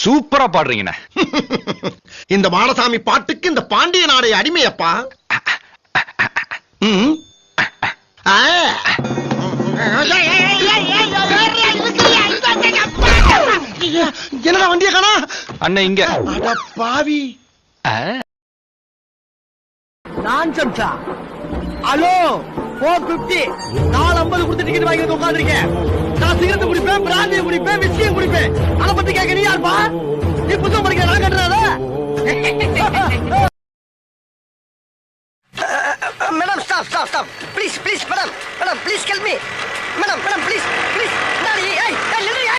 சூப்பரா பாடுறீங்கண்ணே. இந்த மாடசாமி பாட்டுக்கு இந்த பாண்டிய நாடை அடிமையப்பா. என்னடா வண்டிய காணா? அண்ணன் இங்க. அட பாவி. நான்சென்ஸா? ஹலோ 450 450 கொடுத்து டிக்கெட் வாங்கி உட்கார்ந்திருக்கேன். நான் சிகரெட் குடிப்பேன், பிராந்தி குடிப்பேன், விஸ்கி குடிப்பேன். அத பத்தி கேட்க நீ யாருப்பா? நீ புத்தகம் படிக்கிற நான் கட்டுறாத? Madam stop please madam please help me madam please நாடி ஏய் நில்லுங்க.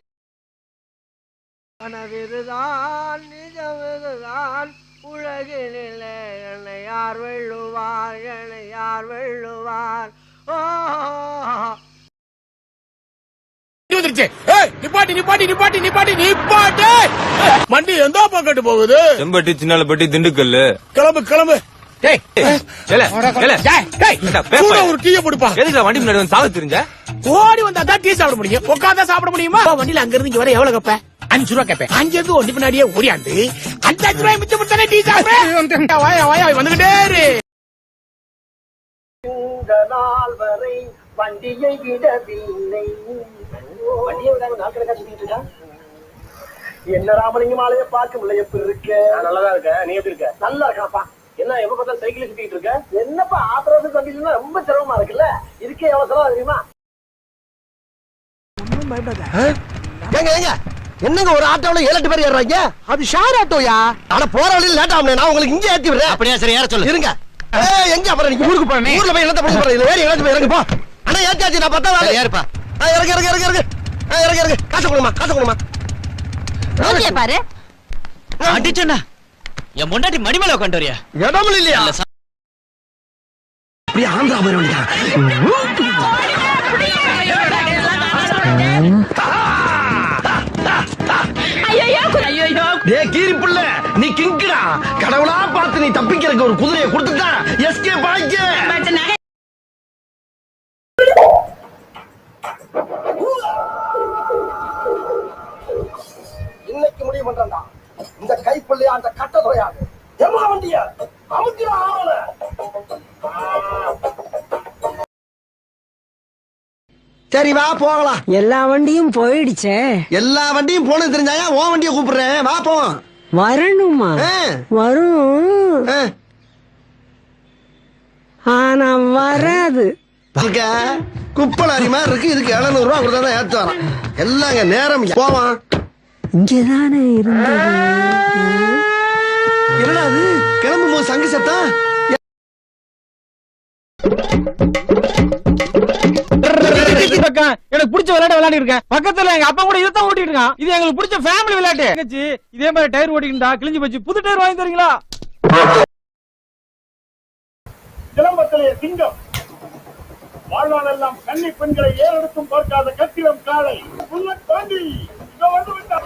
கனவிதுதான் நிஜமிதுதான் உலகினிலே என்னை யார் வெல்லுவார் ஓ வண்டி எந்த பக்கத்து போகுது? செம்பட்டி சின்னாலப்பட்டி திண்டுக்கல்லு. கிளம்பு ஒரு டீயை கொடுப்பா. எதுக்கு வண்டி முன்னாடி வந்து சாப்பிட தெரிஞ்ச? ஓடி வந்தா டீ சாப்பிட முடியும், உட்காந்தா சாப்பிட முடியுமா? வண்டியில அங்க இருந்து இங்க வர எவ்வளவு கேப்ப? 5 ரூபா கேப்பேன். அங்க இருந்து ஒண்டி பின்னாடியே ஓடியாண்டு 5 ரூபாய் மிச்சம் கொடுத்தானே டீ சாப்பிட. வாயா வந்துகிட்டே இரு. இந்த நாள் வரை வண்டியை விடவில்லை. வண்டியை விடாம நாள் கணக்கா சுத்திட்டு இருக்கா? என்ன ராமலிங்கம் ஆலைய பார்க்க முடியல. எப்படி இருக்க? நல்லாதான் இருக்க. நீ எப்படி இருக்க? நல்லா இருக்காப்பா. என்ன எப்ப பார்த்தாலும் சைக்கிள் சுத்திட்டு இருக்க? என்னப்பா ஆத்திரத்து கண்டிஷன் ரொம்ப சிரமமா இருக்குல்ல? இருக்கே அவசரம் தெரியுமா? ஏங்க என்னங்க ஒரு ஆட்டோல 7-8 பேர் ஏறாங்க? அது ஷேர் ஆட்டோயா? ஆனா போற வழியில லேட் ஆகும். நான் உங்களுக்கு இங்க ஏத்தி விடுறேன். அப்படியே சரி ஏற சொல்லு. இருங்க. எங்க அப்புறம் நீங்க ஊருக்கு போறேன். ஊர்ல போய் என்னத்த பண்ண போறீங்க? வேற எங்கயாச்சும் போய் இறங்கு போ. அண்ணா ஏத்தாச்சு நான் பத்தா வேலை ஏறுப்பா. இறங்கு. காசு கொடுமா. ரோட்ல பாரு. அடிச்சனா. என் முன்னாடி மடி மேல உட்கார்ந்து வரியா? இடம் இல்லையா? அப்படியே ஆந்திரா போய் வேண்டியா? கீரி புள்ள நீ கிங்குடா. கடவுளா பார்த்து நீ தப்பிக்கிறதுக்கு ஒரு குதிரையை கொடுத்துட்டா எஸ்கேப் ஆயிக்க. இன்னைக்கு முடிவு பண்றா இந்த கைப்பள்ளியா அந்த கட்ட தொலையாது. எம்மா வண்டியா அமுத்தியா ஆவல. சரி வா போகலாம். எல்லா வண்டியும் போயிடுச்சே. எல்லா வண்டியும் போனது தெரிஞ்சாயா ஓ வண்டியை கூப்பிடுறேன். வா போவோம். வரணுமா? வரும். ஆனா வராது. குப்பல் அறிமா இருக்கு. இதுக்கு 700 ரூபா கொடுத்தா ஏத்து வரான். எல்லாங்க நேரம் போவான். இங்கதானே இருந்தது. என்னடா அது கிளம்பும் போது சங்கு சத்தம். எனக்கு பிடிச்ச விளையாட்டு விளையாடி இருக்கேன். பக்கத்துல எங்க அப்பா கூட இதான் ஓட்டிட்டு இருக்கான். இது எங்களுக்கு பிடிச்ச ஃபேமிலி விளையாட்டு. இதே மாதிரி டயர் ஓட்டிக்கிட்டா கிழிஞ்சு போச்சு. புது டயர் வாங்கி தரீங்களா? சிலம்பத்திலே சிங்கம் வாழ்நாளெல்லாம் கன்னி பெண்களை ஏறெடுத்தும் பார்க்காத கத்திரம் காளை தாண்டி வந்து விட்டார்.